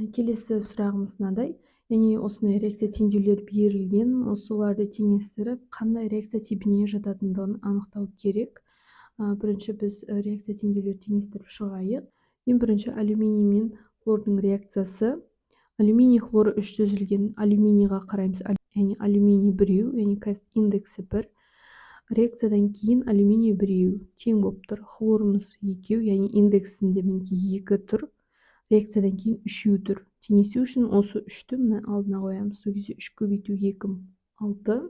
Келесі сұрағымыз мынандай. Яғни осындай реакция теңдеулер берілген, осыларды теңестіріп, қандай реакция типіне жататындығын анықтау керек. Бірінші біз реакция теңдеулер теңестіріп шығайық. Ең бірінші алюминий мен хлордың реакциясы. Алюминий хлоры 3 түзілген. Алюминийға қараймыз. Яғни алюминий біреу, яғни индексі 1. Реакциядан кейін алюминий біреу тең болып тұр. Хлорымыз 2, яғни индексінде мінекей 2 тұр. Реакциядан кейін 3 тұр. Теңесу үшін осы 3-ті мына алдына қоямыз. Сол кезде 3 көбейту 2 6.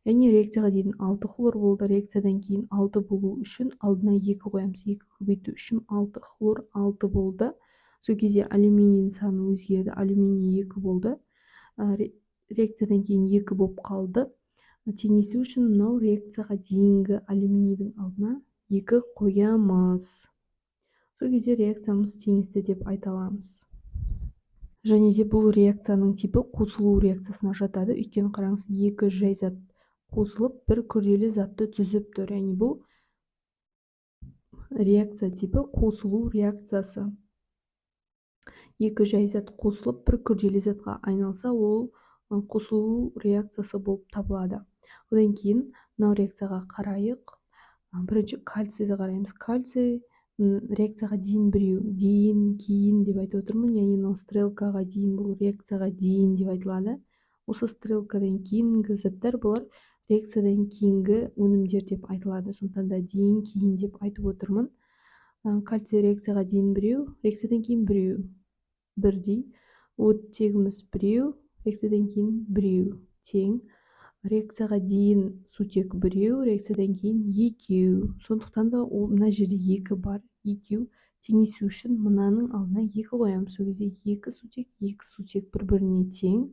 Яғни реакцияға дейін 6 хлор болды. Реакциядан кейін 6 болу үшін алдына 2 қоямыз. 2 көбейту 3 6 хлор 6 болды. Сол кезде алюминийдің саны өзгерді. Алюминий 2 болды. Реакциядан кейін 2 болып қалды. Теңесу үшін мынау реакцияға дейінгі алюминийдің алдына 2 қоямыз. Сол кезде реакциямыз теңесті деп айта аламыз. Және де бұл реакцияның типі қосылу реакциясына жатады. Өйткені қараңыз, 2 жай зат қосылып, бір күрделі затты түзіп тұр. Яғни бұл реакция типі қосылу реакциясы. 2 жай зат қосылып, бір күрделі затқа айналса, ол қосылу реакциясы болып табылады. Одан кейін мынау реакцияға қарайық. Бірінші кальцийді қараймыз. Кальций реакцияға дейін біреу, дейін, кейін деп айтып отырмын. Яғни мынау стрелкаға дейін, бұл реакцияға дейін деп айтылады. Осы стрелкадан кейінгі заттар бұлар реакциядан кейінгі өнімдер деп айтылады. Сондықтан да дейін, кейін деп айтып отырмын. Кальций реакцияға дейін біреу, реакциядан кейін біреу. Бірдей. Оттегіміз біреу, реакциядан кейін біреу. Тең. Реакцияға дейін сутек біреу, реакциядан кейін 2. Сондықтан да мына жерде 2 бар. 2 теңесу үшін мынаның алдына 2 қоямыз. Сол кезде 2 сутек бір-біріне тең.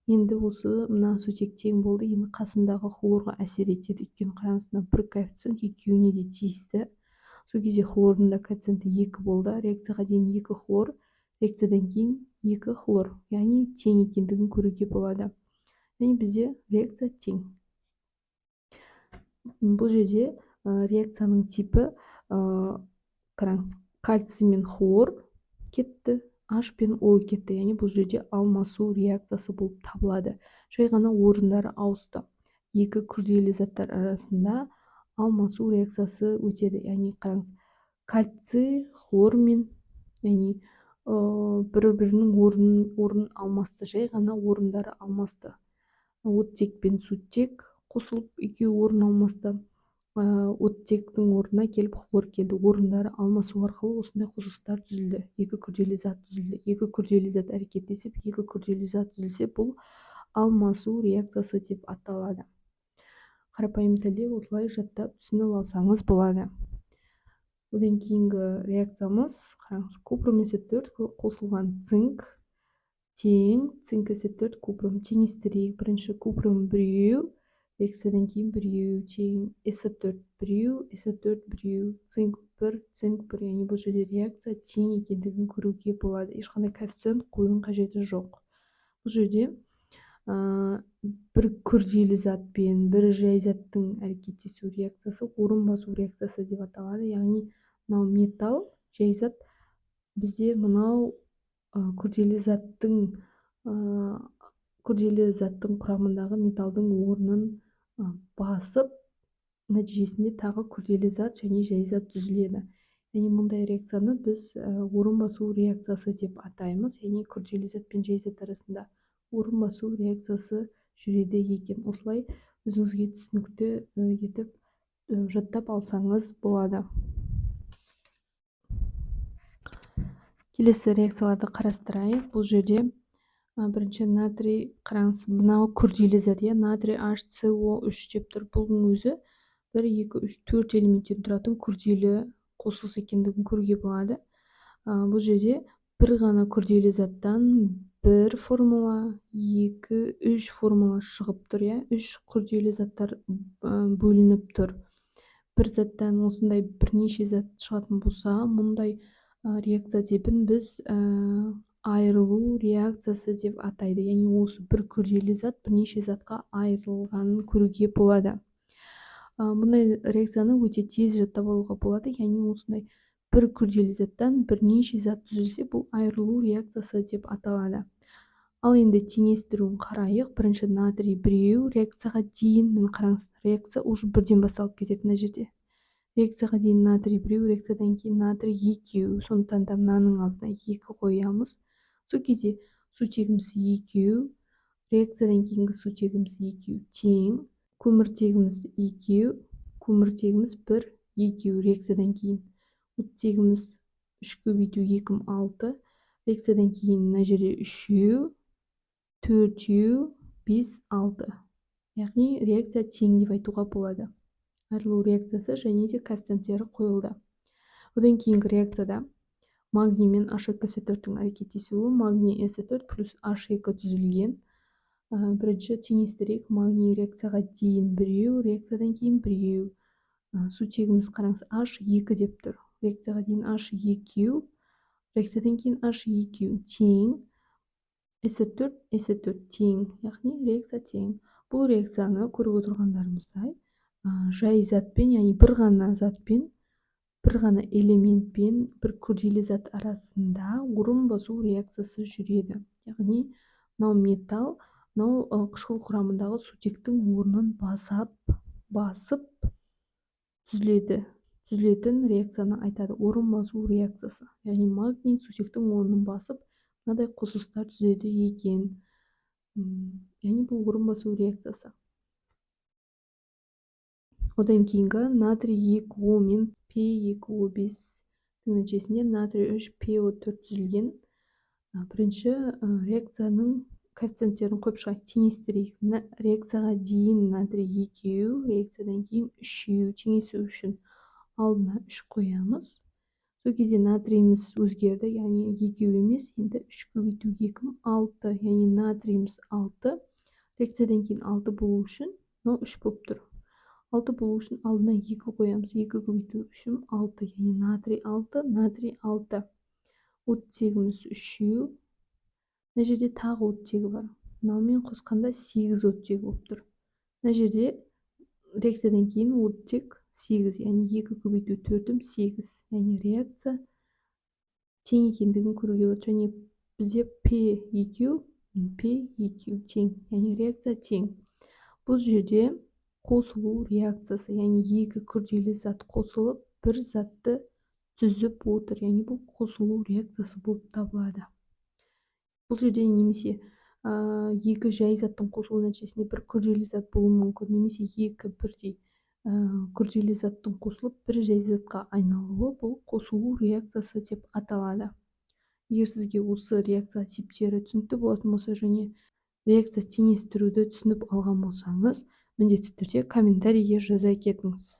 Енді осы мына сутек тең болды. Енді қасындағы хлорға әсер етеді. Өйткені қараңыз, бір коэффициент екеуіне де тиісті. Сол кезде хлордың да коэффициенті 2 болды. Реакцияға дейін 2 хлор, реакциядан кейін 2 хлор. Яғни тең екендігін көруге болады. Яғни бізде реакция тең. Бұл жерде реакцияның типі қараңыз, кальций мен хлор кетті, H пен O кетті. Яғни бұл жерде алмасу реакциясы болып табылады. Жай ғана орындары ауысты. 2 күрделі заттар арасында алмасу реакциясы өтеді. Яғни қараңыз, кальций хлормен, яғни бір-бірінің орнын алмасты. Жай ғана орындары алмасты. Оттек пен сутек қосылып, екеуі орын алмасты. Оттектің орнына келіп хлор келді. Орындары алмасу арқылы осындай қосылыстар түзілді. 2 күрделі зат түзілді. 2 күрделі зат әрекеттесіп, 2 күрделі зат түзілсе, бұл алмасу реакциясы деп аталады. Қарапайым тілде осылай жаттап түсініп алсаңыз болады. Одан кейінгі реакциямыз, қараңыз, купрум С4 қосылған цинк тең, цинк С4 купрум теңестірейік. Бірінші купрум біреу, реакциядан кейін біреу тең, С4 біреу, С4 біреу, цинк 1, цинк 1. Яғни бұл жерде реакция тең екендігін көруге болады. Ешқандай коэффициент қоюдың қажеті жоқ. Бұл жерде бір күрделі зат пен бір жай заттың әрекеттесу реакциясы орын басу реакциясы деп аталады. Яғни мынау металл, жай зат, бізде мынау күрделі заттың құрамындағы металдың орнын басып, нәтижесінде тағы күрделі зат және жай зат түзіледі. Яғни мұндай реакцияны біз орын басу реакциясы деп атаймыз. Яғни күрделі зат пен жай зат арасында орын басу реакциясы жүреді екен. Осылай өзіңізге түсінікті етіп жаттап алсаңыз болады. Келесі реакцияларды қарастырайық. Бұл жерде бірінші натрий, қараңыз, мынау күрделі зат, натрий HCO3 деп тұр. Бұның өзі 1, 2, 3, 4 элементтен тұратын күрделі қосылыс екендігін көруге болады. Бұл жерде бір ғана күрделі заттан бір формула, 2, 3 формула шығып тұр. 3 күрделі заттар бөлініп тұр. Бір заттан осындай бірнеше зат шығатын болса, мұндай реакция типін біз айырылу реакциясы деп атайды. Яғни осы бір күрделі зат бірнеше затқа айырылғанын көруге болады. Бұндай реакцияны өте тез жаттап алуға болады. Яғни осындай бір күрделі заттан бірнеше зат түзілсе, бұл айырылу реакциясы деп аталады. Ал енді теңестіруін қарайық. Бірінші натрий 1 реакцияға дейін, міне қараңыз, реакция уже бірден басталып кетеді мына жерде. Реакцияға дейін натрий 1, реакциядан кейін натрий 2. Сондықтан да мынаның алдына 2 қоямыз. Сол кезде сутегіміз 2, реакциядан кейінгі сутегіміз 2 тең, көміртегіміз 2, көміртегіміз 1, 2 реакциядан кейін. Оттегіміз 3 көбейту 2 6, реакциядан кейін мына жерде 3, 4, 5, 6. Яғни реакция тең деп айтуға болады. Айырылу реакциясы және де коэффициенттері қойылды. Одан кейінгі реакцияда магний мен H2S4-тің әрекеттесуі, магний S4 плюс H2 түзілген. Бірінші теңестірейік. Магний реакцияға дейін 1, реакциядан кейін 1. Сутегіміз қараңыз H2 деп тұр. Реакцияға дейін H2, реакциядан кейін H2 тең, S4 тең, яғни реакция тең. Бұл реакцияны көріп отырғандарымыздай жай затпен, яғни бір ғана затпен, бір ғана элементпен бір күрделі зат арасында орын басу реакциясы жүреді. Яғни мынау металл, мынау қышқыл құрамындағы сутектің орнын басып түзілетін реакцияны айтады. Орын басу реакциясы. Яғни магний сутектің орнын басып, мынадай қосылыстар түзеді екен. Яғни бұл орын басу реакциясы. Одан кейінгі натрий 2O мен P2O5 нәтижесінде натрий 3 PO4 түзілген. Бірінші реакцияның коэффициенттерін қойып шығайық, теңестірейік. Реакцияға дейін натрий 2, реакциядан кейін 3, теңесу үшін алдына 3 қоямыз. Сол кезде натрийіміз өзгерді, яғни 2 емес, енді 3 көбейту 2 6, яғни натрийіміз 6. Реакциядан кейін 6 болу үшін, мынау 3 болып тұр. 6 болу үшін алдына 2 қоямыз. 2 көбейту үшін 6, яғни натрий 6, натрий 6. Оттегіміз 3. Мына жерде тағы оттегі бар. Мынаумен қосқанда 8 оттегі болып тұр. Мына жерде реакциядан кейін оттек 8, яғни 2 көбейту 4, 8. Яғни реакция тең екендігін көруге болады. Және бізде P2 тең, яғни реакция тең. Бұл жерде қосылу реакциясы, яғни 2 күрделі зат қосылып, бір затты түзіп отыр. Яғни бұл қосылу реакциясы болып табылады. Бұл жерде немесе 2 жай заттың қосылу нәтижесінде бір күрделі зат болуы мүмкін, немесе 2 бірдей күрделі заттың қосылып бір жай затқа айналуы, бұл қосылу реакциясы деп аталады. Егер сізге осы реакция типтері түсінікті болатын болса және реакция теңестіруді түсініп алған болсаңыз, міндетті түрде комментарийге жаза кетіңіз.